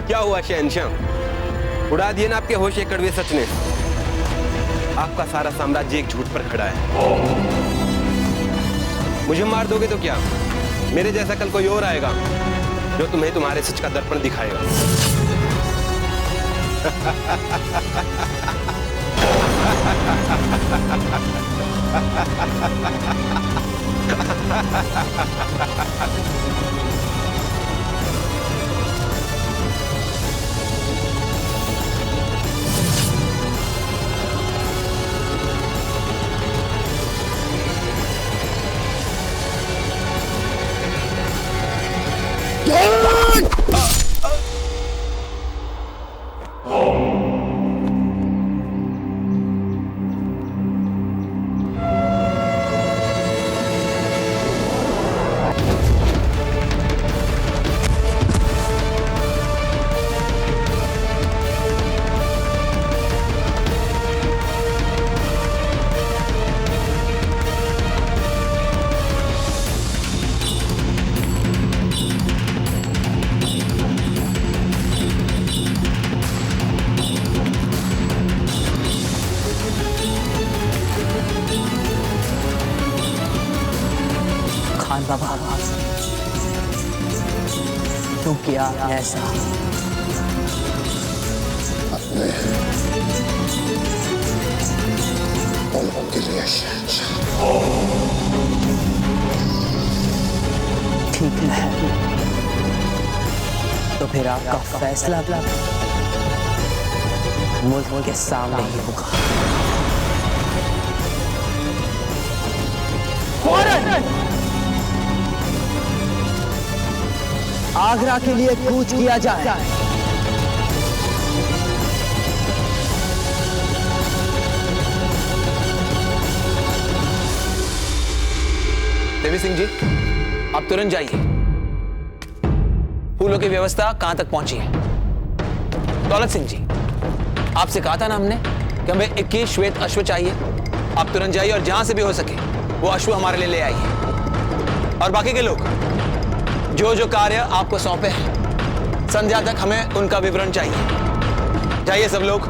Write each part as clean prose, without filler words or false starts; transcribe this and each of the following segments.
क्या हुआ शहंशाह, उड़ा दिए ना आपके होश ये कड़वे सच ने। आपका सारा साम्राज्य एक झूठ पर खड़ा है। मुझे मार दोगे तो क्या, मेरे जैसा कल कोई और आएगा जो तुम्हें तुम्हारे सच का दर्पण दिखाएगा। खान बाबा, क्यों किया ऐसा? अपने उम्र के लिए ठीक है, तो फिर आपका फैसला मुल्क के सामने ही होगा। आगरा के लिए कूच किया जाए। देवी सिंह जी, आप तुरंत जाइए। फूलों की व्यवस्था कहां तक पहुंची है? दौलत सिंह जी, आपसे कहा था ना हमने कि हमें 21 श्वेत अश्व चाहिए। आप तुरंत जाइए और जहां से भी हो सके वो अश्व हमारे लिए ले आइए। और बाकी के लोग जो जो कार्य आपको सौंपे हैं, संध्या तक हमें उनका विवरण चाहिए। जाइए सब लोग।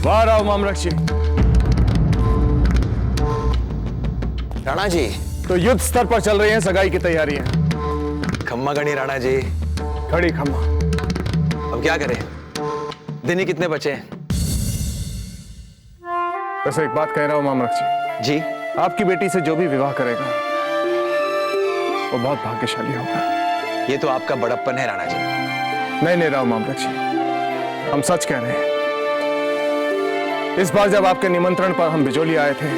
वाह राव मामरक्षी। राणा जी, तो युद्ध स्तर पर चल रही हैं सगाई की तैयारियां। खम्मा गणी राणा जी। खड़ी खम्मा। अब क्या करें, दिन ही कितने बचे हैं? वैसे एक बात कह रहा हूं मामरक्षी जी। आपकी बेटी से जो भी विवाह करेगा वो बहुत भाग्यशाली होगा। ये तो आपका बड़प्पन है राणा जी। नहीं राव मामरक्षी, हम सच कह रहे हैं। इस बार जब आपके निमंत्रण पर हम बिजोली आए थे,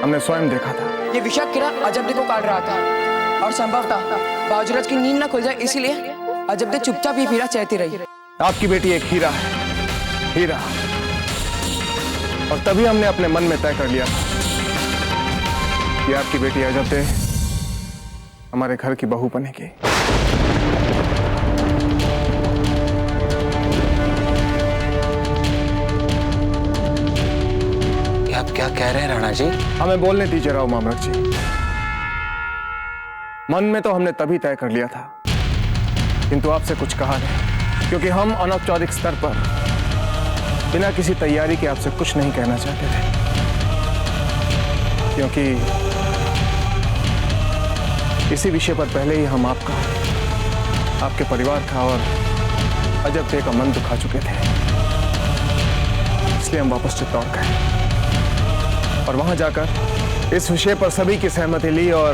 हमने स्वयं देखा था। ये विषाक्त कीड़ा अजबदे को काट रहा था और संभवतः बाजुराज की नींद न खुल जाए, इसीलिए अजबदे चुपचाप ये पीड़ा चहती रही। आपकी बेटी एक हीरा है, हीरा। और तभी हमने अपने मन में तय कर लिया था कि आपकी बेटी अजबदे हमारे घर की बहू बनेगी। आप क्या कह रहे हैं राणा जी? हमें बोलने दीजिए राव मामरक्षी। मन में तो हमने तभी तय कर लिया था, किंतु आपसे कुछ कहा नहीं, क्योंकि हम अनौपचारिक स्तर पर बिना किसी तैयारी के आपसे कुछ नहीं कहना चाहते थे। क्योंकि इसी विषय पर पहले ही हम आपका, आपके परिवार का और अजबदे का मन दुखा चुके थे। इसलिए हम वापस चित्तौड़ गए और वहां जाकर इस विषय पर सभी की सहमति ली और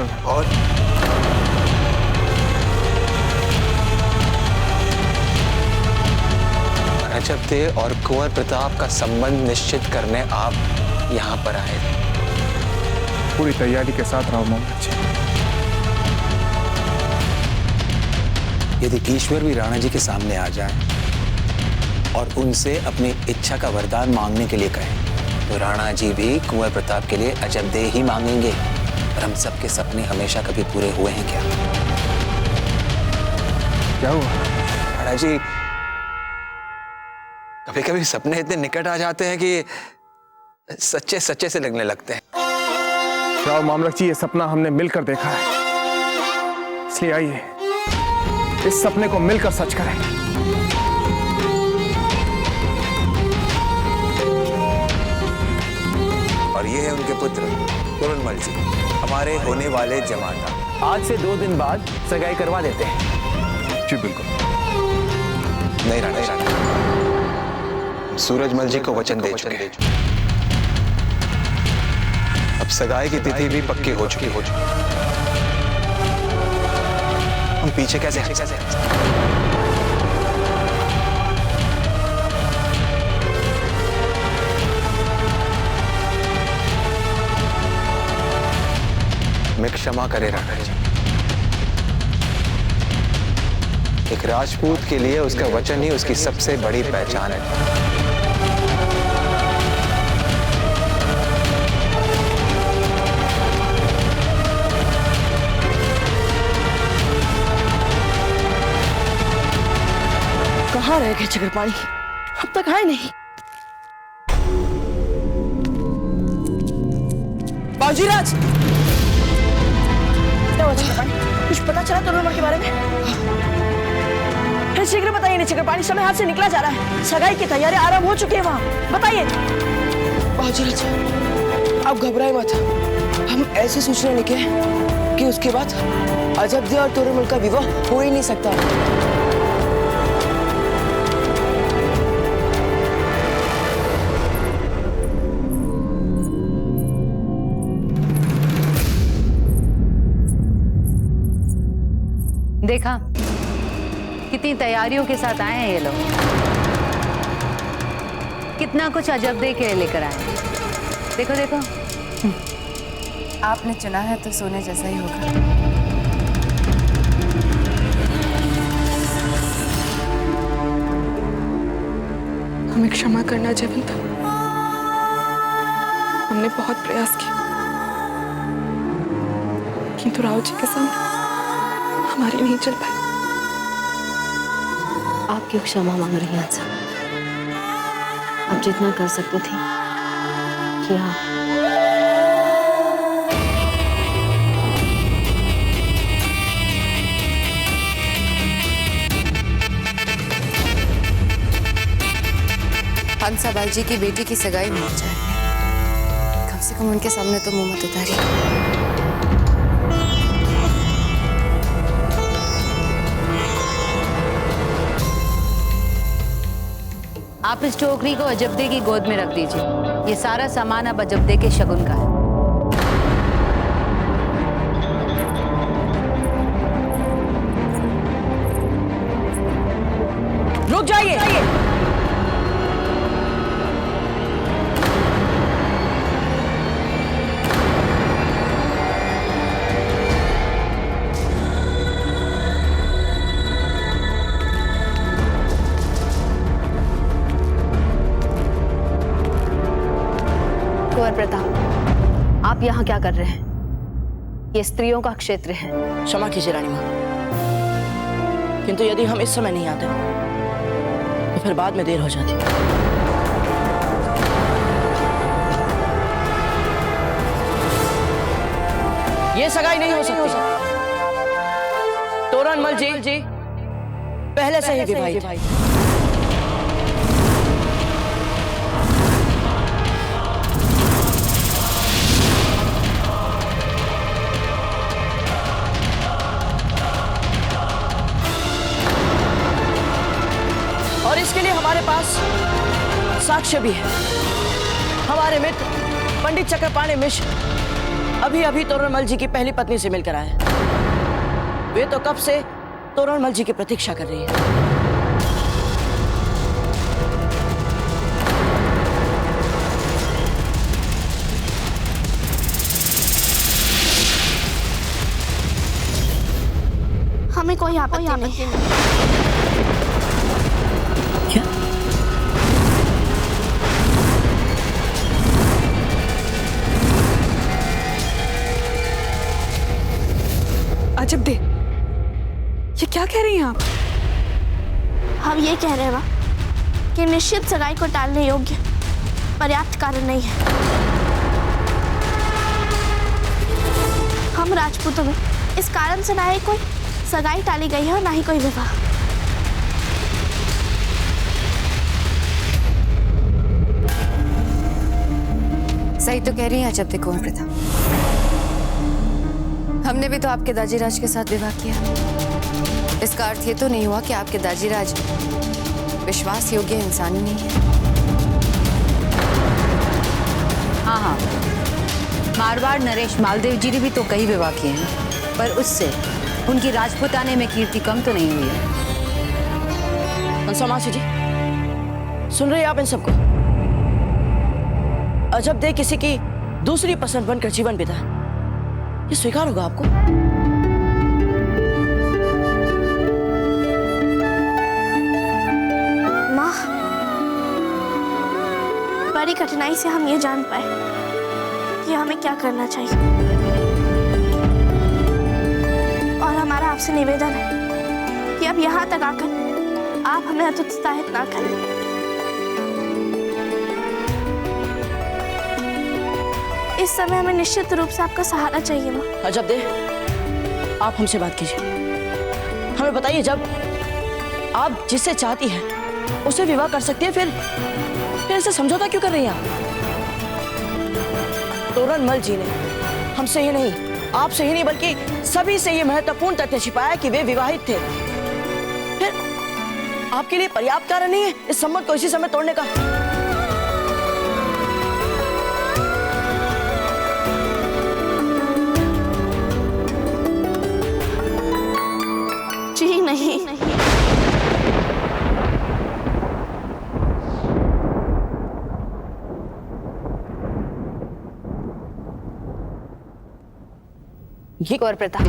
अजबदे और कुंवर प्रताप का संबंध निश्चित करने आप यहाँ पर आए थे। पूरी तैयारी के साथ राव मामरक्षी। यदि ईश्वर भी राणा जी के सामने आ जाए और उनसे अपनी इच्छा का वरदान मांगने के लिए कहे, तो राणा जी भी कुंवर प्रताप के लिए अजबदे ही मांगेंगे। और हम सबके सपने हमेशा कभी पूरे हुए हैं क्या? क्या हुआ? राणा जी, कभी कभी सपने इतने निकट आ जाते हैं कि सच्चे सच्चे से लगने लगते हैं। राव मामलक जी, ये सपना हमने मिलकर देखा है, इसलिए आइए इस सपने को मिलकर सच करें। और ये है उनके पुत्र तोरणमल जी, हमारे होने वाले जमाता। आज से 2 दिन बाद सगाई करवा देते हैं। जी बिल्कुल। नहीं राणा, सूरजमल जी को वचन दे चुके हैं। अब सगाई की तिथि भी पक्की हो चुकी। हम पीछे कैसे हट सकते हैं? मैं क्षमा करे राणा जी। एक राजपूत के लिए उसका वचन ही उसकी सबसे बड़ी पहचान है। कहाँ रह गए चक्रपाणी? अब तक आए नहीं। बाजीराज, क्या हुआ चक्रपाणी? कुछ पता चला तोरणमल के बारे में? फिर शीघ्र बताइए नहीं चक्रपाणी, समय हाथ से निकला जा रहा है। सगाई की तैयारी आरंभ हो चुकी है वहाँ, बताइए। बाजीराज, आप घबराए मत। हम ऐसी सूचना लेके हैं कि उसके बाद अजबदे और तोरणमल का विवाह हो ही नहीं सकता। देखा कितनी तैयारियों के साथ आए हैं ये लोग, कितना कुछ अजब दे के लेकर आए हैं। देखो देखो, आपने चुना है तो सोने जैसा ही होगा। हमें क्षमा करना जयवंता, हमने बहुत प्रयास किया, किंतु राव जी के सामने हमारी नहीं चल पाई। आप क्यों क्षमा मांग रही हैं? आप जितना कर सकते थे किया। हंसाबाई जी की बेटी की सगाई नहीं हो जाए, कम से कम उनके सामने तो मुंह मत उतारिए। आप इस टोकरी को अजबदे की गोद में रख दीजिए। ये सारा सामान अब अजबदे के शगुन का है। रुक जाइए। कुंवर प्रताप, आप यहाँ क्या कर रहे हैं? ये स्त्रियों का क्षेत्र है। क्षमा कीजिए रानी माँ, किंतु यदि हम इस समय नहीं आते तो फिर बाद में देर हो जाती। ये सगाई नहीं हो सकती। तोरणमल जी पहले से ही विवाहित है। और इसके लिए हमारे पास साक्ष्य भी है। हमारे मित्र पंडित चक्रपाणी मिश्र अभी अभी तोरणमल जी की पहली पत्नी से मिलकर आए। वे तो कब से तोरणमल जी की प्रतीक्षा कर रही है। हमें कोई आपत्ति नहीं। क्या? अजबदे, ये क्या कह रही हैं आप? हम ये कह रहे हैं कि निश्चित सगाई को टालने योग्य पर्याप्त कारण नहीं है। हम राजपूतों में इस कारण से ना ही कोई सगाई टाली गई है और ना ही कोई विवाह। सही तो कह रही हैं अजब कुंवर प्रताप। हमने भी तो आपके दाजीराज के साथ विवाह किया। इसका अर्थ ये तो नहीं हुआ कि आपके दाजीराज विश्वास योग्य इंसान ही नहीं है। हाँ हाँ, मारवाड़ नरेश मालदेव जी ने भी तो कई विवाह किए हैं, पर उससे उनकी राजपूताने में कीर्ति कम तो नहीं हुई है। हंसा मासी जी, सुन रहे हैं आप इन सबको? अजब दे किसी की दूसरी पसंद बनकर जीवन बिता, ये स्वीकार होगा आपको? माँ, बड़ी कठिनाई से हम ये जान पाए कि हमें क्या करना चाहिए, और हमारा आपसे निवेदन है कि अब यहाँ तक आकर आप हमें हतोत्साहित ना करें। इस समय हमें निश्चित रूप से आपका सहारा चाहिए माँ। अजब दे, आप हमसे बात कीजिए। हमें बताइए, जब आप जिससे चाहती हैं उसे विवाह कर सकती है, फिर इसे समझौता क्यों कर रही हैं आप? तोरणमल जी ने हमसे ही नहीं, आपसे ही नहीं, बल्कि सभी से ये महत्वपूर्ण तथ्य छिपाया कि वे विवाहित थे। फिर आपके लिए पर्याप्त कारण नहीं है इस संबंध को इसी समय तोड़ने का? जी नहीं। ये कुंवर प्रताप,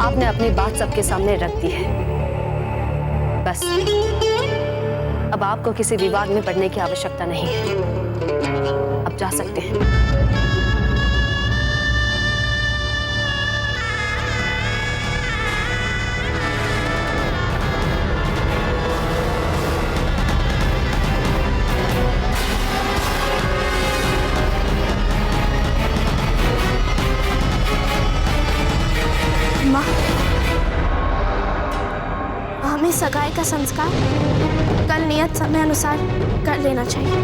आपने अपनी बात सबके सामने रख दी है। बस अब आपको किसी विवाद में पड़ने की आवश्यकता नहीं है। अब जा सकते हैं। माँ, हमें सगाई का संस्कार कल नियत समय अनुसार कर लेना चाहिए।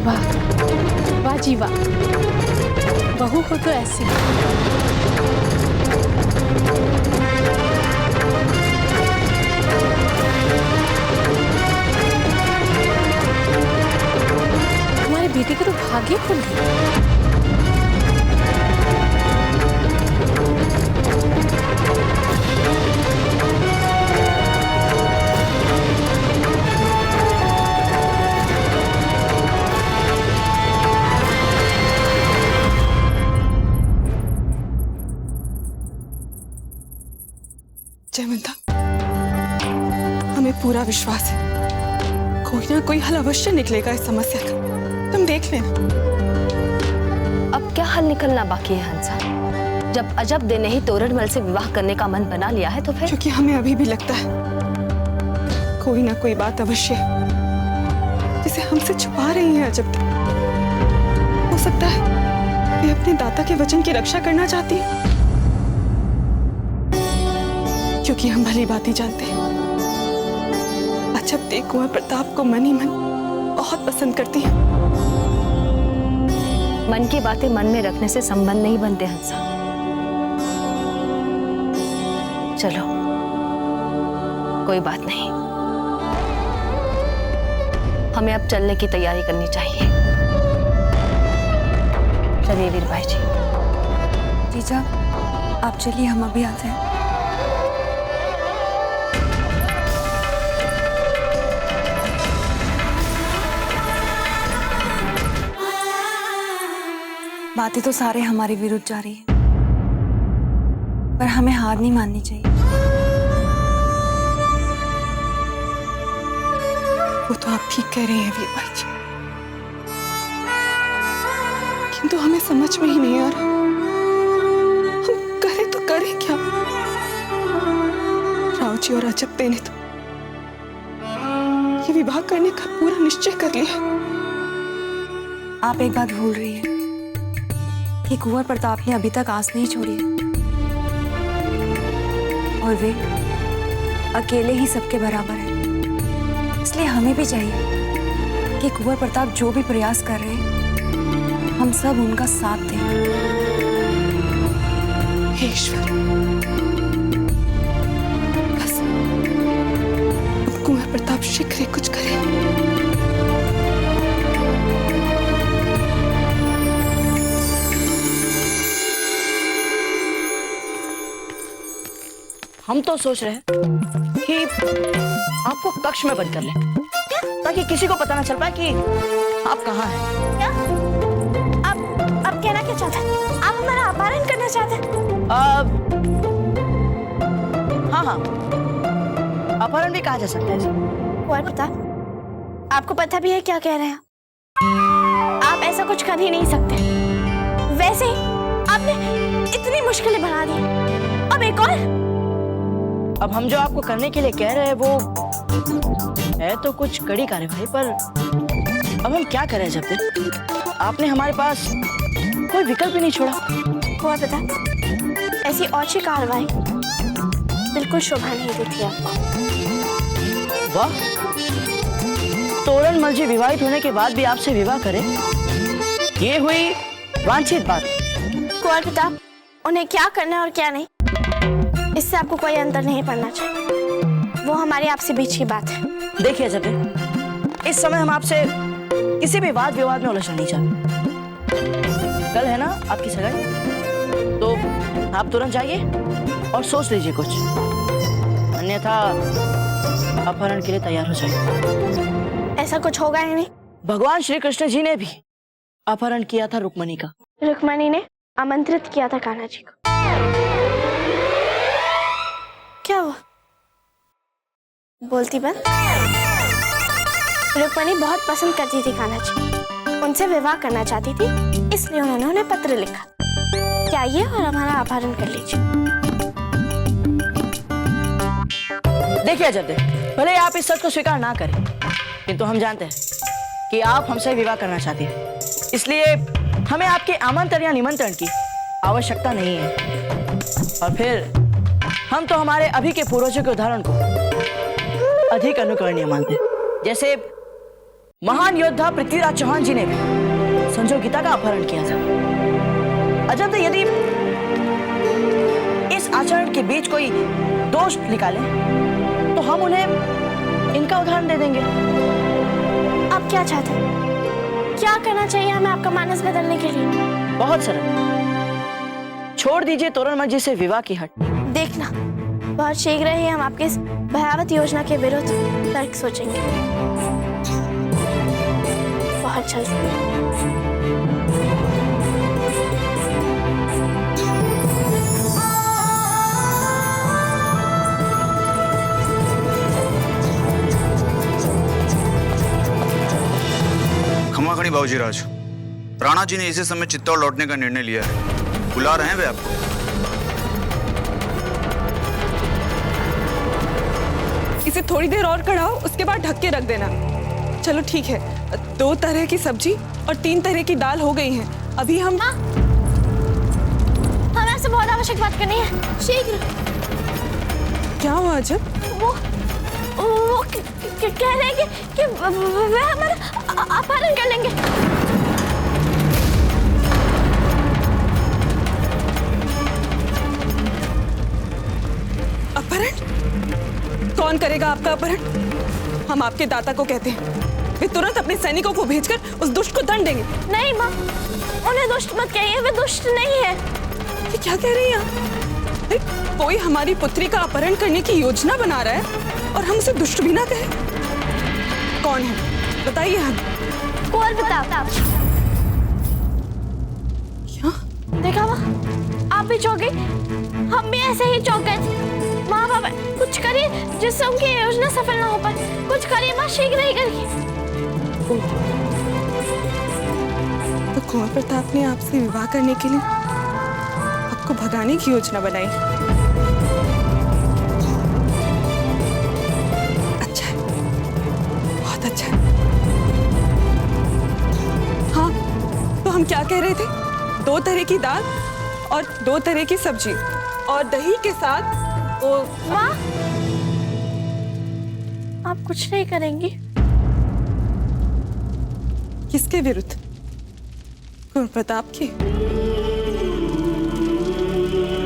वाह वाह जी वाह, बहू हो तो ऐसी। हमारे बेटे का तो भाग्य खुल गया। जयवंता, हमें पूरा विश्वास है कोई ना कोई हल अवश्य निकलेगा इस समस्या का। तुम देख लेना। अब क्या हल निकलना बाकी है हंसा? जब अजब दे ने ही तोरणमल से विवाह करने का मन बना लिया है तो फिर? क्योंकि हमें अभी भी लगता है कोई ना कोई बात अवश्य है जिसे हमसे छुपा रही है अजब दे। हो सकता है वे अपने दाता के वचन की रक्षा करना चाहती है, क्योंकि हम भली बात ही जानते हैं अजब दे कुंवर प्रताप को मन ही मन बहुत पसंद करती है। मन की बातें मन में रखने से संबंध नहीं बनते हंसा। चलो कोई बात नहीं, हमें अब चलने की तैयारी करनी चाहिए। चलिए वीर भाई जी। जीजा आप चलिए, हम अभी आते हैं। बातें तो सारे हमारे विरुद्ध जा रही है, पर हमें हार नहीं माननी चाहिए। वो तो आप ठीक कह रहे हैं वीर भाई जी, किंतु हमें समझ में ही नहीं आ रहा हम करें तो करें क्या। राव जी और अजब्दे ने तो ये विवाह करने का पूरा निश्चय कर लिया। आप एक बात भूल रही हैं कि कुंवर प्रताप ने अभी तक आस नहीं छोड़ी है और वे अकेले ही सबके बराबर है। इसलिए हमें भी चाहिए कि कुंवर प्रताप जो भी प्रयास कर रहे हैं हम सब उनका साथ दें। हे ईश्वर, बस कुंवर प्रताप शीघ्र ही कुछ करे। हम तो सोच रहे हैं कि आपको कक्ष में बंद कर लें ताकि किसी को पता ना चल पाए कि आप कहाँ हैं। क्या? आप कहना क्या चाहते हैं? आप हमारा अपहरण करना चाहते हैं? हाँ, अपहरण भी कहा जा सकता है। कुंवर प्रताप, आपको पता भी है क्या कह रहे हैं आप ऐसा कुछ कर ही नहीं सकते। वैसे ही आपने इतनी मुश्किलें बढ़ा दी, अब एक और। अब हम जो आपको करने के लिए कह रहे हैं वो है तो कुछ कड़ी कार्यवाही, पर अब हम क्या करें जब तक आपने हमारे पास कोई विकल्प ही नहीं छोड़ा। कुंवर प्रताप, ऐसी औची कार्रवाई बिल्कुल शोभा नहीं देती आपको। वाह, तोरणमल जी विवाहित होने के बाद भी आपसे विवाह करें, ये हुई वांछित बात। कुंवर प्रताप, उन्हें क्या करना है और क्या नहीं, इससे आपको कोई अंतर नहीं पड़ना चाहिए। वो हमारे आपसे बीच की बात है। देखिए जब इस समय हम आपसे किसी भी वाद विवाद में उलझना नहीं चाहते। कल है ना आपकी सगाई, तो आप तुरंत जाइए और सोच लीजिए कुछ, अन्यथा अपहरण के लिए तैयार हो जाइए। ऐसा कुछ होगा ही नहीं। भगवान श्री कृष्ण जी ने भी अपहरण किया था रुक्मणी का। रुक्मणी ने आमंत्रित किया था कान्हा जी को। क्या हुआ? बोलती बंद। रुक्मणी बहुत पसंद करती थी कान्हा जी, उनसे विवाह करना चाहती थी, इसलिए उन्होंने उन्हें पत्र लिखा कि आइए और हमारा अपहरण कर लीजिए। देखिए जब भले आप इस सच को स्वीकार ना करें, किंतु हम जानते हैं कि आप हमसे विवाह करना चाहती हैं, इसलिए हमें आपके आमंत्रण या निमंत्रण की आवश्यकता नहीं है। और फिर हम तो हमारे अभी के पूर्वजों के उदाहरण को अधिक अनुकरणीय मानते हैं। जैसे महान योद्धा पृथ्वीराज चौहान जी ने भी संजोगिता का अपहरण किया था। अजब यदि इस आचरण के बीच कोई दोष निकाले तो हम उन्हें इनका उदाहरण दे देंगे। आप क्या चाहते हैं? क्या करना चाहिए हमें आपका मानस बदलने के लिए? बहुत सरल, छोड़ दीजिए तोरणमल जी से विवाह की हट। देखना, बहुत शीघ्र ही हम आपके इस भयावह योजना के विरुद्ध तर्क सोचेंगे। बहुत जल्द। खमा खड़ी बाबूजी राज, राणा जी ने इसी समय चित्तौड़ लौटने का निर्णय लिया है। बुला रहे हैं वे आपको। इसे थोड़ी देर और कढ़ाओ, उसके बाद ढक के रख देना। चलो ठीक है, 2 तरह की सब्जी और 3 तरह की दाल हो गई हैं। अभी हम हमें आपसे बहुत आवश्यक बात करनी है, शीघ्र। क्या हुआ अजब? वो कह रहे हैं कि वे हमारा अपहरण कर लेंगे। अपहरण? कौन करेगा आपका अपहरण? हम आपके दाता को कहते हैं, वे तुरंत अपने सैनिकों को भेजकर उस दुष्ट को दंड देंगे। नहीं माँ, उन्हें दुष्ट मत कहिए, वे दुष्ट नहीं है। ये क्या कह रही हैं आप? कोई हमारी पुत्री का अपहरण करने की योजना बना रहा है और हम उसे दुष्ट भी ना कहें? कौन है बताइए हमें। कुंवर प्रताप। क्या? देखा माँ, आप भी चौंक गई, हम भी ऐसे ही चौंक गए थे। माँ बाबा कुछ करिए जिससे उनकी योजना सफल ना हो पाए। कुछ करिए माँ, शीघ्र ही करिए। तो कुंवर प्रताप ने आपसे विवाह करने के लिए आपको भगाने की योजना बनाई। क्या कह रहे थे? 2 तरह की दाल और 2 तरह की सब्जी और दही के साथ वो। माँ, आप कुछ नहीं करेंगी? किसके विरुद्ध? कुंवर प्रताप के?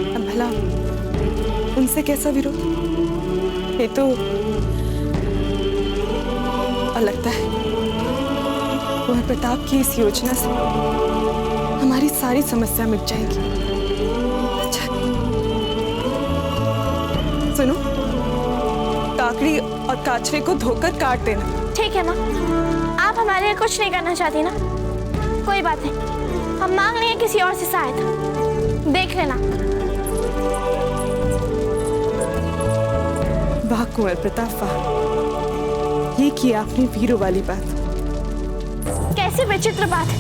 अब भला उनसे कैसा विरोध? ये तो और लगता है कुंवर प्रताप की इस योजना से हमारी सारी समस्या मिट जाएगी। अच्छा सुनो, काकड़ी और काचरे को धोकर काट देना। ठीक है माँ, आप हमारे लिए कुछ नहीं करना चाहती ना? कोई बात नहीं, हम मांग लेंगे किसी और से सहायता, देख लेना। वाह कुंवर प्रताप वाह, ये की आपने वीरों वाली बात। कैसी विचित्र बात है,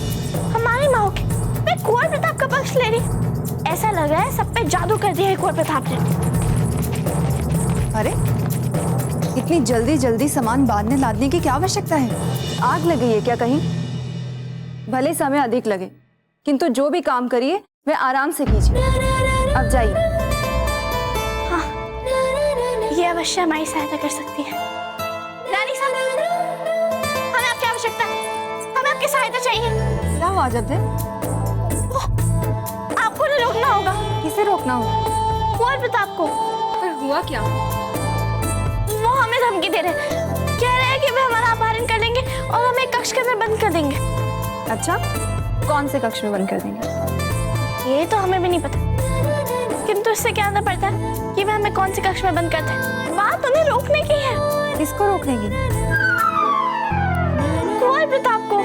हमारी माँ की मैं कुंवर प्रताप का पक्ष ले रही। ऐसा लग रहा है सब पे जादू कर दिया है कुंवर प्रताप ने। अरे इतनी जल्दी जल्दी सामान बांधने लादने की क्या आवश्यकता है? आग लगी है क्या कहीं? भले समय अधिक लगे, किंतु जो भी काम करिए वह आराम से कीजिए। अब जाइए। हाँ, ये अवश्य हमारी सहायता कर सकती है। रानी साहब, हमें आपकी आवश्यकता है, हमें आपकी सहायता चाहिए। क्या हुआ जब? आपको नहीं रोकना होगा। किसे रोकना होगा? कुंवर प्रताप को। पर हुआ क्या? वो हमें धमकी दे रहे हैं, कह रहे हैं कि वे हमारा अपहरण कर लेंगे और हमें कक्ष के अंदर बंद कर देंगे। अच्छा, कौन से कक्ष में बंद कर देंगे? ये तो हमें भी नहीं पता, किंतु इससे क्या अंदर पड़ता है कि वे हमें कौन से कक्ष में बंद करते हैं। बात उन्हें रोकने की है। किसको रोकने की? कुंवर प्रताप को।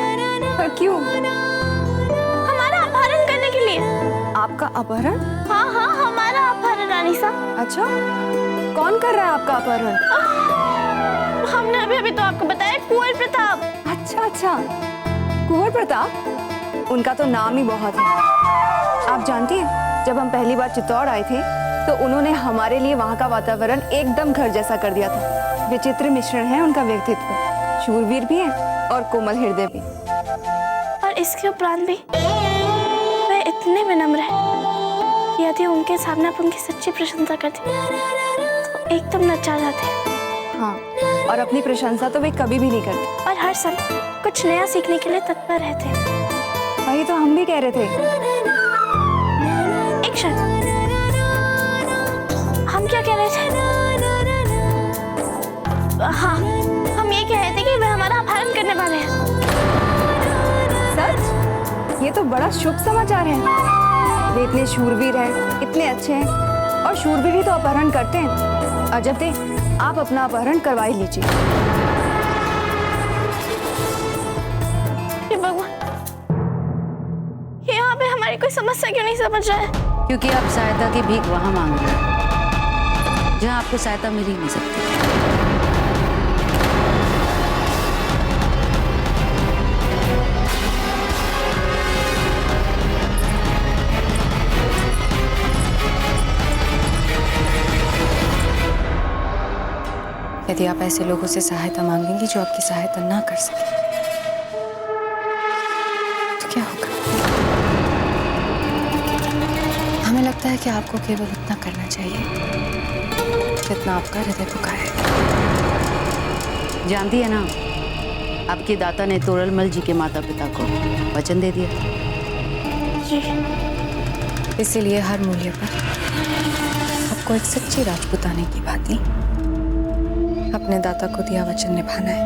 पर क्यों? हमारा अपहरण करने के लिए। आपका अपहरण? हाँ हाँ, हमारा अपहरण रानी साहब। अच्छा, कौन कर रहा है आपका अपहरण? हमने अभी तो आपको बताया, कुंवर प्रताप। अच्छा अच्छा, कुंवर प्रताप, उनका तो नाम ही बहुत है। आप जानती हैं, जब हम पहली बार चित्तौड़ आए थे तो उन्होंने हमारे लिए वहाँ का वातावरण एकदम घर जैसा कर दिया था। विचित्र मिश्रण है उनका व्यक्तित्व, शूरवीर भी है और कोमल हृदय भी। और इसके उपरांत भी वे इतने विनम्र हैं कि यदि उनके सामने आप उनकी सच्ची प्रशंसा करते तो एकदम नचा जाते हैं। हाँ, और अपनी प्रशंसा तो वे कभी भी नहीं करते और हर समय कुछ नया सीखने के लिए तत्पर रहते हैं। वही तो हम भी कह रहे थे। एक क्षण, हम क्या कह रहे थे? हाँ, हम ये कह रहे थे कि वे हमारा अपहरण करने वाले हैं। सच? ये तो बड़ा शुभ समाचार है। वे इतने शूरवीर हैं, इतने अच्छे हैं, और शूरवीर ही तो अपहरण करते हैं। अजब थे, आप अपना अपहरण करवा ही लीजिए। भगवान, यहाँ पे हमारी कोई समस्या क्यों नहीं समझ रहा है? क्योंकि आप सहायता की भीख वहां मांग रहे हैं जहां आपको सहायता मिल ही नहीं सकती। यदि आप ऐसे लोगों से सहायता मांगेंगी जो आपकी सहायता ना कर सके तो क्या होगा? हमें लगता है कि आपको केवल उतना करना चाहिए जितना आपका हृदय पुकारे। जानती है ना, आपके दाता ने तोरलमल जी के माता पिता को वचन दे दिया। जी। इसीलिए हर मूल्य पर आपको एक सच्ची राजपूताने की भांति अपने दाता को दिया वचन निभाना है।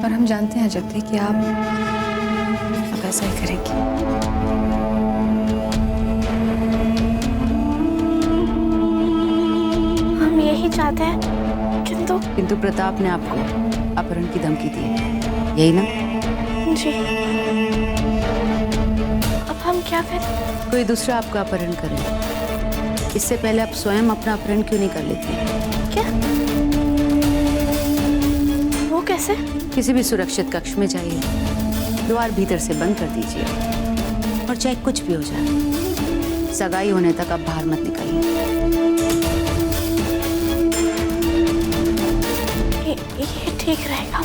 और हम जानते हैं जगदे कि आप ऐसा ही करेंगी। हम यही चाहते हैं, किंतु प्रताप ने आपको अपहरण की धमकी दी है, यही ना? जी। अब हम क्या करें? कोई दूसरा आपका अपहरण करे, इससे पहले आप स्वयं अपना अपहरण क्यों नहीं कर लेते? क्या? वो कैसे? किसी भी सुरक्षित कक्ष में जाइए, द्वार भीतर से बंद कर दीजिए, और चाहे कुछ भी हो जाए, सगाई होने तक आप बाहर मत निकलिए। ये ठीक रहेगा।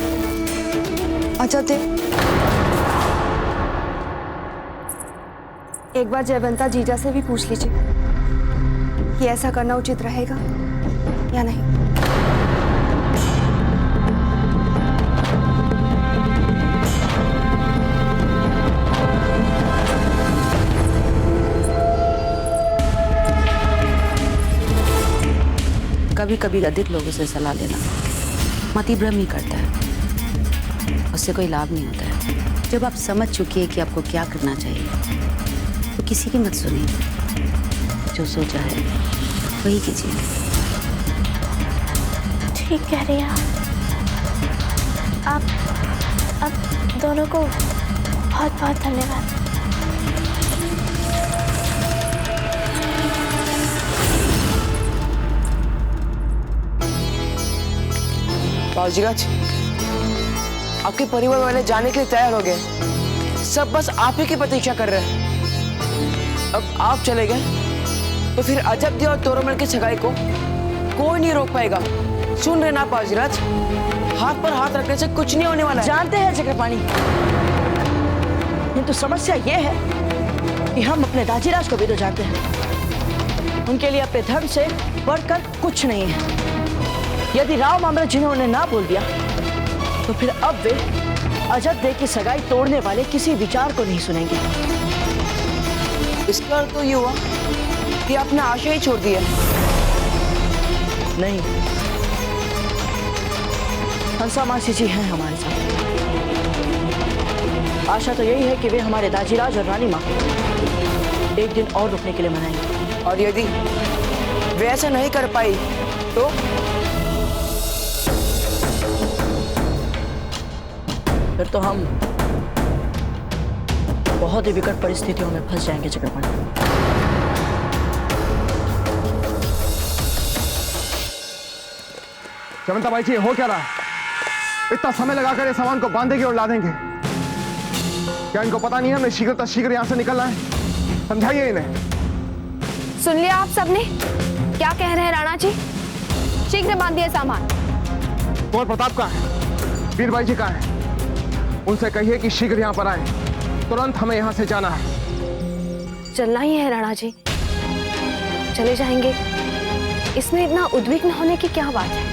अच्छा थे, एक बार जयवंता जीजा से भी पूछ लीजिए कि ऐसा करना उचित रहेगा या नहीं। कभी कभी अधिक लोगों से सलाह लेना मति भ्रम ही करता है, उससे कोई लाभ नहीं होता है। जब आप समझ चुकी है कि आपको क्या करना चाहिए तो किसी की मत सुनिए, जो सोचा है वही कीजिए। ठीक कह रही हैं आप दोनों को बहुत बहुत धन्यवाद। बाबूजीराज, आपके परिवार वाले जाने के लिए तैयार हो गए। सब बस आप ही की प्रतीक्षा कर रहे हैं। अब आप चले गए तो फिर अजब दी और तोरमल की सगाई को कोई नहीं रोक पाएगा। सुन रहे ना बाबूजीराज, हाथ पर हाथ रखने से कुछ नहीं होने वाला है। जानते हैं चक्रपाणी, किंतु समस्या ये है कि हम अपने दाजीराज को भी तो जानते हैं। उनके लिए अपने धर्म से बढ़कर कुछ नहीं है। यदि राव मामला जिन्हें उन्हें ना बोल दिया तो फिर अब वे अजब दे की सगाई तोड़ने वाले किसी विचार को नहीं सुनेंगे। इसका अर्थ तो ये हुआ कि आपने आशा ही छोड़ दिया। नहीं, हंसा मासी जी हैं हमारे साथ। आशा तो यही है कि वे हमारे दाजीराज और रानी माँ को एक दिन और रुकने के लिए मनाएंगे। और यदि वे ऐसा नहीं कर पाई तो फिर तो हम बहुत ही विकट परिस्थितियों में फंस जाएंगे चक्रपाणी। जयवंता बाई जी, हो क्या रहा है? इतना समय लगाकर ये सामान को बांधेंगे और लादेंगे। क्या इनको पता नहीं है हमें शीघ्र यहाँ से निकलना है? समझाइए इन्हें। सुन लिया आप सबने क्या कह रहे हैं राणा जी? शीघ्र बांधिए सामान। कुंवर प्रताप कहाँ है? वीरबाई जी कहाँ है? उनसे कहिए कि शीघ्र यहाँ पर आए। तुरंत हमें यहाँ से जाना है। चलना ही है राणा जी, चले जाएंगे। इसमें इतना उद्विग्न होने की क्या बात है?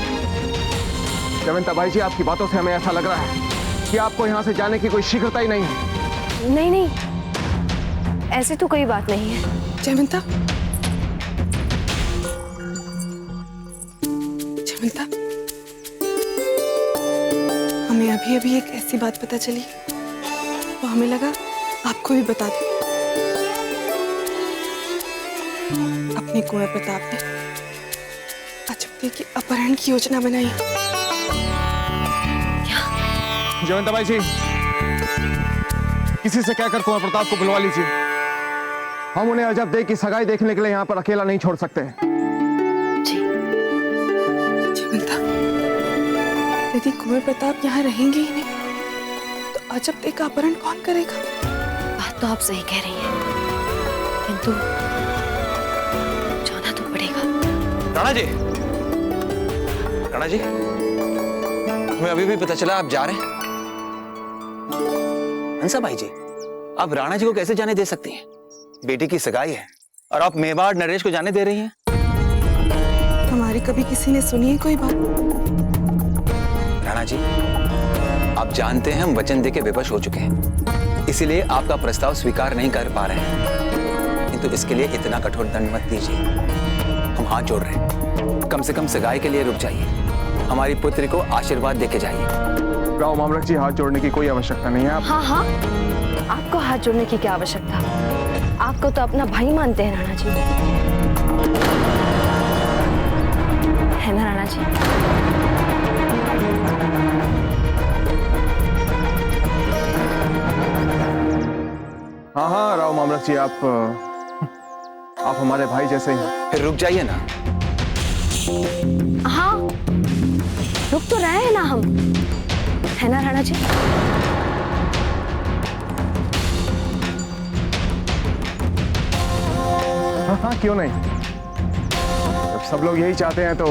जयवंता बाई जी, आपकी बातों से हमें ऐसा लग रहा है कि आपको यहाँ से जाने की कोई शीघ्रता ही नहीं है। नहीं नहीं, ऐसी तो कोई बात नहीं है। जयवंता, जयवंता, हमें अभी अभी एक ऐसी बात पता चली तो हमें लगा आपको भी बता दें। अपने कुंवर प्रताप ने अजब की अपहरण की योजना बनाई। जयवंता बाई जी, किसी से कहकर कुंवर प्रताप को बुलवा लीजिए। हम उन्हें अजब दे की सगाई देखने के लिए यहाँ पर अकेला नहीं छोड़ सकते। जयवंता, यदि कुंवर प्रताप यहाँ रहेंगे ही नहीं तो अजब दे का अपहरण कौन करेगा? बात तो आप सही कह रही हैं, किंतु जाना तो पड़ेगा। राणा जी, राणा जी, हमें अभी भी पता चला आप जा रहे हैं। हंसा भाई जी, आप राणा जी को कैसे जाने दे सकती हैं? बेटी की सगाई है और आप मेवाड़ नरेश को जाने दे रही हैं। हमारी कभी किसी ने सुनी है कोई बात? राणा जी, आप जानते हैं हम वचन देके विवश हो चुके हैं, इसीलिए आपका प्रस्ताव स्वीकार नहीं कर पा रहे हैं। किंतु इसके लिए इतना कठोर दंड मत दीजिए। हम हाथ जोड़ रहे हैं, कम से कम सगाई के लिए रुक जाइए। हमारी पुत्री को आशीर्वाद देके जाइए। राव मामलक जी, हाथ जोड़ने की कोई आवश्यकता नहीं है। आप हाँ हाँ, आपको हाथ जोड़ने की क्या आवश्यकता? आपको तो अपना भाई मानते हैं राणा जी, है ना राणा जी? हाँ हाँ राव मामलक जी, आप हमारे भाई जैसे ही। फिर रुक जाइए ना। हाँ, रुक तो रहे हैं ना हम, है ना राणा जी? हाँ, क्यों नहीं? जब सब लोग यही चाहते हैं तो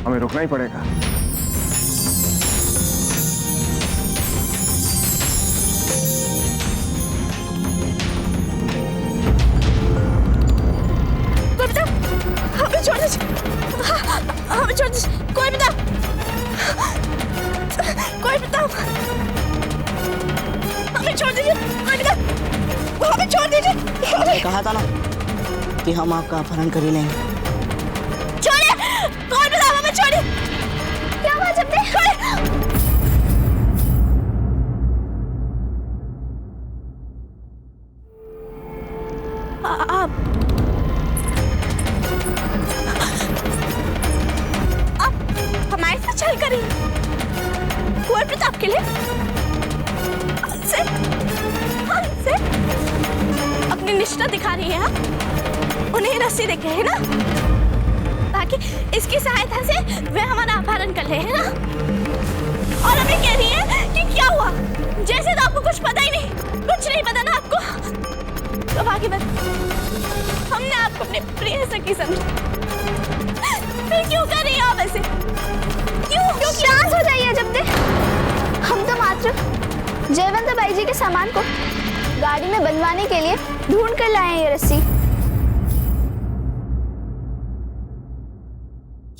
हमें रुकना ही पड़ेगा। कोई प्रताप, कोई प्रताप, हमें छोड़ दीजिए, कोई प्रताप, हमें छोड़ दीजिए। मैंने कहा था ना कि हम आपका अपहरण कर ही लेंगे। छोड़िए, कोई प्रताप, हमें छोड़िए। क्या हुआ जब देख? आप हमारे साथ चल कर रही कुंवर प्रताप के लिए हमसे अपनी निष्ठा दिखा रही है। आप उन्हें रस्सी देख रहे हैं ना, ताकि इसकी सहायता से वे हमारा अपहरण कर ले, है ना? और हमें कह रही है कि क्या हुआ, जैसे तो आपको कुछ पता ही नहीं, कुछ नहीं पता ना आपको। तो बाकी बात, हमने आपको अपने प्रिय सखी समझा, फिर क्यों कर रही हैं आप ऐसे? क्यों? शांत हो जाइए जब दे। हम तो मात्र जयवंत बाई जी के सामान को गाड़ी में बंधवाने के लिए ढूंढ कर लाए हैं ये रस्सी।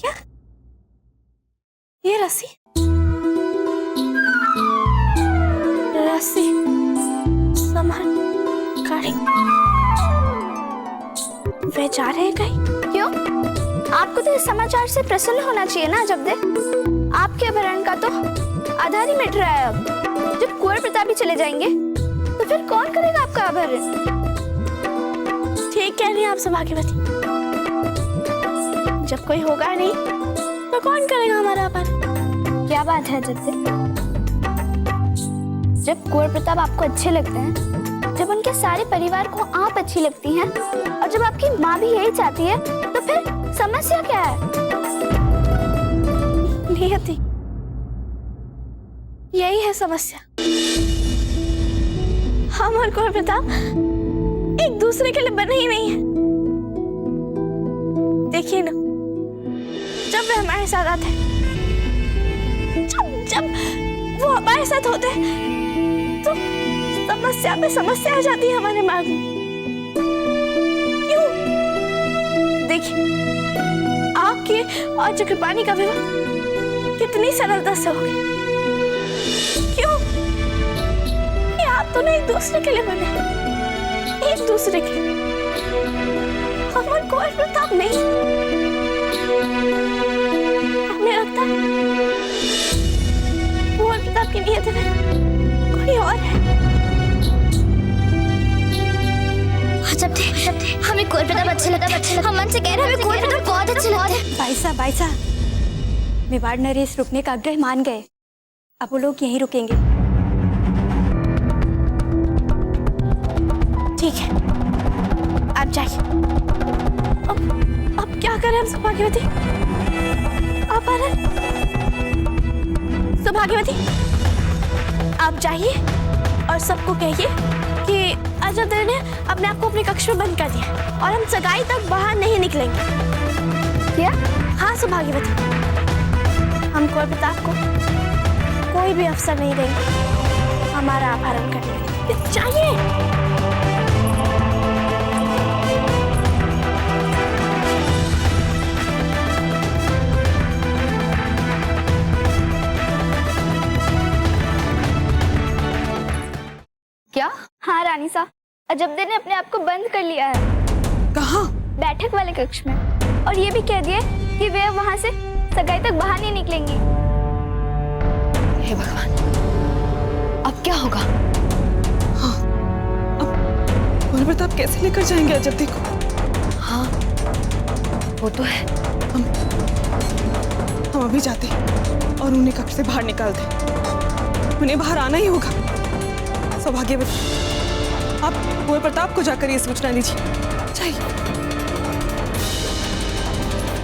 क्या? ये रस्सी? रस्सी सामान गाड़ी, वे जा रहे हैं कहीं? क्यों? आपको तो इस समाचार से प्रसन्न होना चाहिए ना जब दे। आपके अपहरण का तो आधार ही मिट रहा है। अब जब कुंवर प्रताप ही चले जाएंगे तो फिर कौन करेगा आपका अपहरण? ठीक कह रही हैं आप सौभाग्यवती। जब कोई होगा नहीं तो कौन करेगा हमारा अपहरण? क्या बात है जब दे? जब कुंवर प्रताप आपको अच्छे लगते हैं, जब उनके सारे परिवार को आप अच्छी लगती हैं, और जब आपकी माँ भी यही चाहती है, तो फिर समस्या क्या है? नियति, यही है समस्या। हम और कुंवर प्रताप एक दूसरे के लिए बने ही नहीं है। देखिए ना, जब वे हमारे साथ आते हैं, जब वो हमारे साथ होते हैं, तो समस्या पे समस्या आ जाती है हमारे मार्ग में। क्यों? देखिए, आपकी और चक्रपाणी का विवाह कितनी सरलता से हो गया। क्यों? ये आप दोनों एक दूसरे के लिए बने, एक दूसरे के लिए। हम और कुंवर प्रताप नहीं। हमें लगता है कुंवर प्रताप की नीयत में कोई और है। जब हमें कुंवर प्रताप अच्छे लगते हैं, हम मन से कह रहे हैं हमें कुंवर प्रताप बहुत अच्छे लगते हैं। भाई साहब, मेवाड़ नरेश रुकने का आग्रह मान गए। अब वो लोग यहीं रुकेंगे। ठीक है, आप जाइए। अब क्या करें हम सौभाग्यवती? अपहरण? सौभाग्यवती, आप जाइए और सबको कहिए कि अजब ने अपने आप को अपने कक्ष में बंद कर दिया और हम सगाई तक बाहर नहीं निकलेंगे। क्या? हाँ सौभाग्यवती, हम कुंवर प्रताप को कोई भी अवसर नहीं देंगे हमारा अपहरण करने के। चाहिए क्या? हाँ रानी साहब, अजबदे ने अपने आप को बंद कर लिया है। कहाँ? बैठक वाले कक्ष में। और ये भी कह दिए कि वे वहाँ से सगाई तक बाहर नहीं निकलेंगी। हे भगवान, अब क्या होगा? हाँ, अब कुंवर प्रताप कैसे लेकर जाएंगे अजबदे को? हाँ, वो तो है। हम अभी जाते और उन्हें कक्ष से बाहर निकालते। उन्हें बाहर आना ही होगा। सौभाग्यवती, आप कुंवर प्रताप को जाकर ये सूचना दीजिए। चाहिए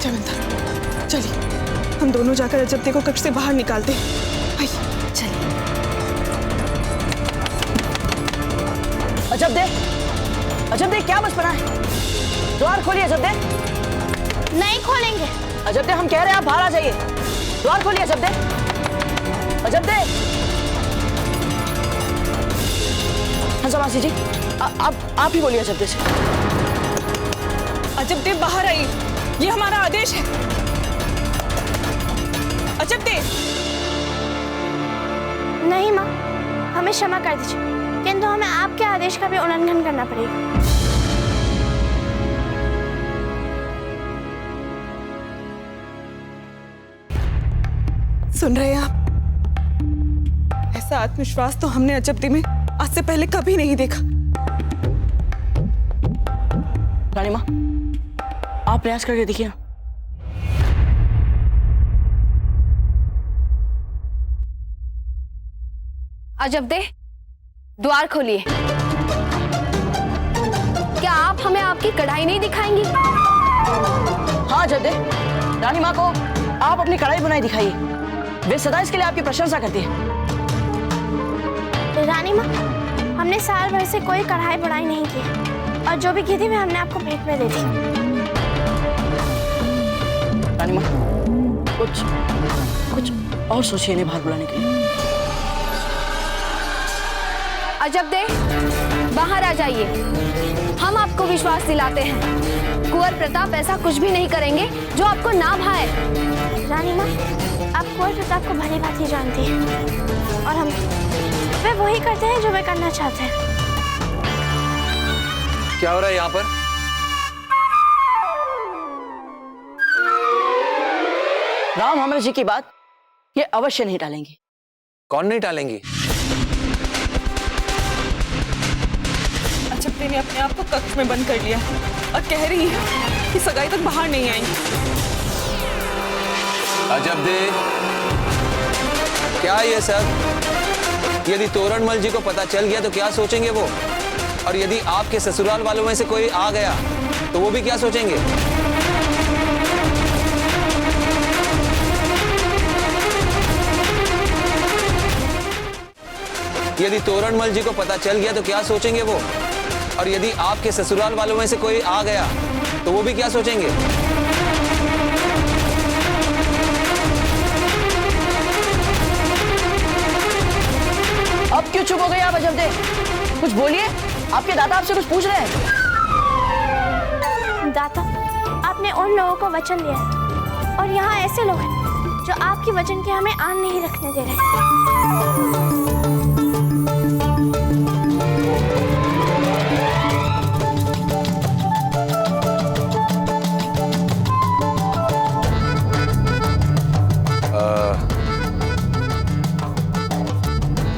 जयवंता, चलिए हम दोनों जाकर अजबदे को कक्ष से बाहर निकालते हैं। आइए चलिए। अजबदे क्या बस बना है? द्वार खोलिए अजबदे। नहीं खोलेंगे। अजबदे, हम कह रहे हैं आप बाहर आ जाइए। द्वार खोलिए अजबदे। अजबदे। हाँ समासी जी, आप ही बोलिए अजबदे से। अजबदे बाहर आइए, ये हमारा आदेश है। अजब दे। नहीं माँ, हमें क्षमा कर दीजिए, किंतु हमें आपके आदेश का भी उल्लंघन करना पड़ेगा। सुन रहे हैं आप? ऐसा आत्मविश्वास तो हमने अजब में आज से पहले कभी नहीं देखा। रानी माँ, आप प्रयास करके देखिए ना। अजब दे, द्वार खोलिए। क्या आप हमें आपकी कढ़ाई नहीं दिखाएंगी? हाँ अजब दे, रानी माँ को आप अपनी कढ़ाई बनाई दिखाइए। वे सदा इसके लिए आपकी प्रशंसा करती है। रानी माँ, हमने साल भर से कोई कढ़ाई बुनाई नहीं की, और जो भी की थी वे हमने आपको भेंट में दे दी। रानी माँ, कुछ और सोचिए इन्हें बाहर बुलाने के लिए। अजब दे, बाहर आ जाइए। हम आपको विश्वास दिलाते हैं, कुंवर प्रताप ऐसा कुछ भी नहीं करेंगे जो आपको ना भाए। रानी माँ, आप कुंवर प्रताप को भली भांति जानती हैं, और हम वे वही करते हैं जो वे करना चाहते हैं। क्या हो रहा है यहाँ पर? राम हमर जी की बात ये अवश्य नहीं टालेंगे। कौन नहीं टालेंगी? अजब दे ने अपने आप को कक्ष में बंद कर लिया और कह रही है कि सगाई तक बाहर नहीं आएंगी। अजब दे, क्या ये सब? यदि तोरणमल जी को पता चल गया तो क्या सोचेंगे वो? और यदि आपके ससुराल वालों में से कोई आ गया तो वो भी क्या सोचेंगे? यदि तोरणमल जी को पता चल गया तो क्या सोचेंगे वो? और यदि आपके ससुराल वालों में से कोई आ गया तो वो भी क्या सोचेंगे? अब क्यों चुप हो गए आप अजब दे? कुछ बोलिए, आपके दादा आपसे कुछ पूछ रहे हैं। दाता, आपने उन लोगों को वचन दिया है, और यहाँ ऐसे लोग हैं जो आपकी वचन की हमें आन नहीं रखने दे रहे।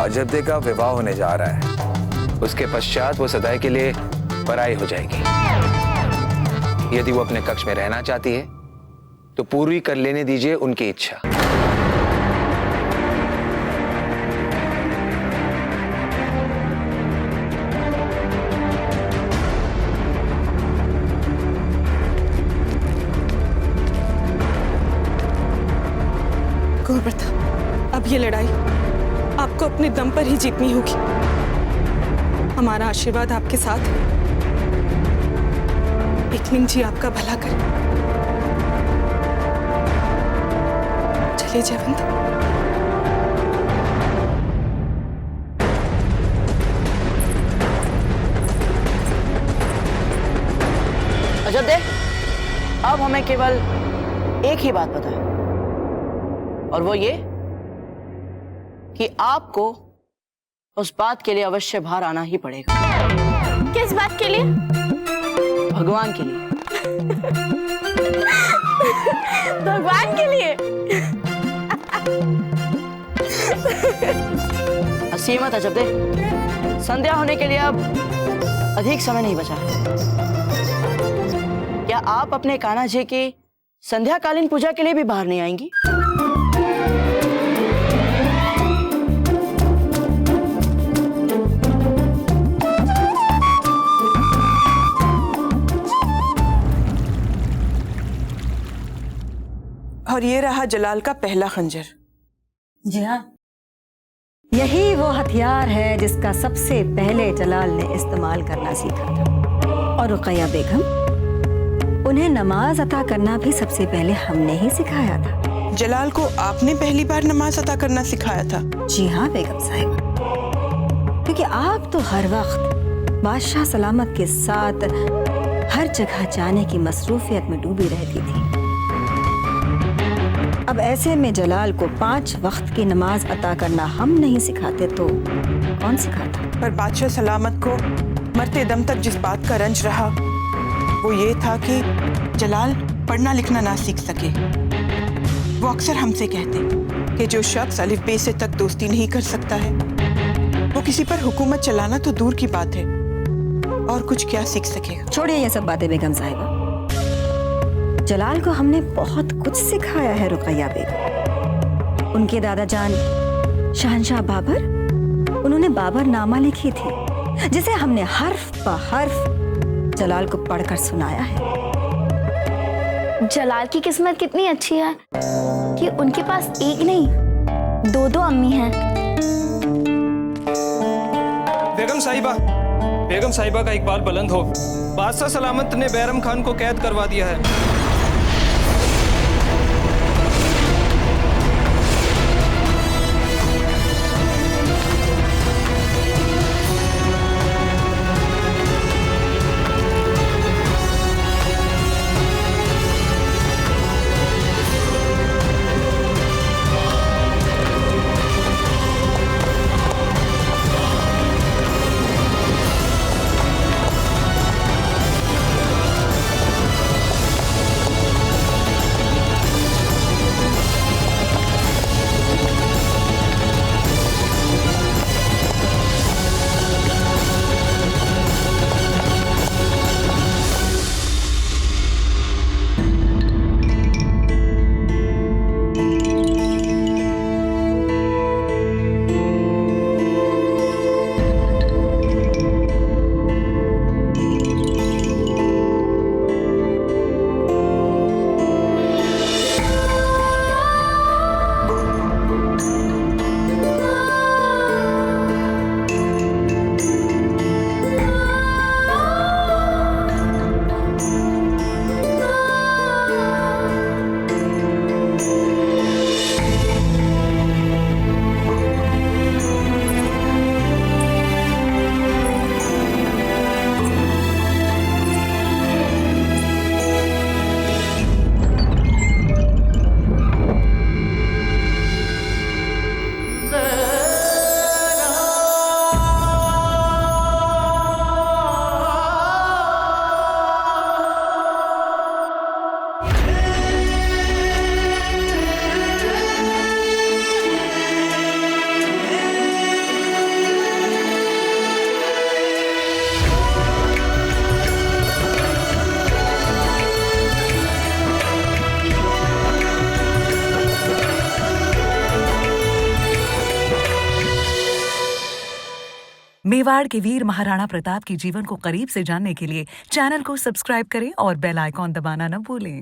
अजब दे का विवाह होने जा रहा है, उसके पश्चात वो सदाई के लिए पराई हो जाएगी। यदि वो अपने कक्ष में रहना चाहती है तो पूरी कर लेने दीजिए उनकी इच्छा। कुंवर प्रताप, अब ये लड़ाई आपको अपने दम पर ही जीतनी होगी। हमारा आशीर्वाद आपके साथ है। एकलिंग जी आपका भला करे। चलिए जयवंत। अजब दे, अब हमें केवल एक ही बात पता है, और वो ये कि आपको उस बात के लिए अवश्य बाहर आना ही पड़ेगा। किस बात के लिए? भगवान के लिए। भगवान के लिए? हंसिए मत अजब दे, संध्या होने के लिए अब अधिक समय नहीं बचा। क्या आप अपने कान्हा जी की संध्याकालीन पूजा के लिए भी बाहर नहीं आएंगी? और ये रहा जलाल का पहला खंजर। जी हाँ, यही वो हथियार है जिसका सबसे पहले जलाल ने इस्तेमाल करना सीखा था। और रुकैया बेगम, उन्हें नमाज अता करना भी सबसे पहले हमने ही सिखाया था। जलाल को आपने पहली बार नमाज अता करना सिखाया था? जी हाँ बेगम साहिबा, क्योंकि आप तो हर वक्त बादशाह सलामत के साथ हर जगह जाने की मसरूफियत में डूबी रहती थी। अब ऐसे में जलाल को 5 वक्त की नमाज अता करना हम नहीं सिखाते तो कौन सिखाता? पर बादशाह सलामत को मरते दम तक जिस बात का रंज रहा वो ये था कि जलाल पढ़ना लिखना ना सीख सके। वो अक्सर हमसे कहते कि जो शख्स अलिफ बे से तक दोस्ती नहीं कर सकता है वो किसी पर हुकूमत चलाना तो दूर की बात है और कुछ क्या सीख सकेगा। छोड़िए ये सब बातें बेगम साहिबा। जलाल को हमने बहुत कुछ सिखाया है रुकैया बेगम। उनके दादा जान शहंशाह बाबर, उन्होंने बाबर नामा लिखी थी जिसे हमने हर्फ ब हर्फ जलाल को पढ़कर सुनाया है। जलाल की किस्मत कितनी अच्छी है कि उनके पास एक नहीं 2-2 अम्मी हैं। बेगम साहिबा का इकबाल बुलंद हो। बादशाह सलामत ने बैरम खान को कैद करवा दिया है। मेवाड़ के वीर महाराणा प्रताप के जीवन को करीब से जानने के लिए चैनल को सब्सक्राइब करें और बेल आइकॉन दबाना न भूलें।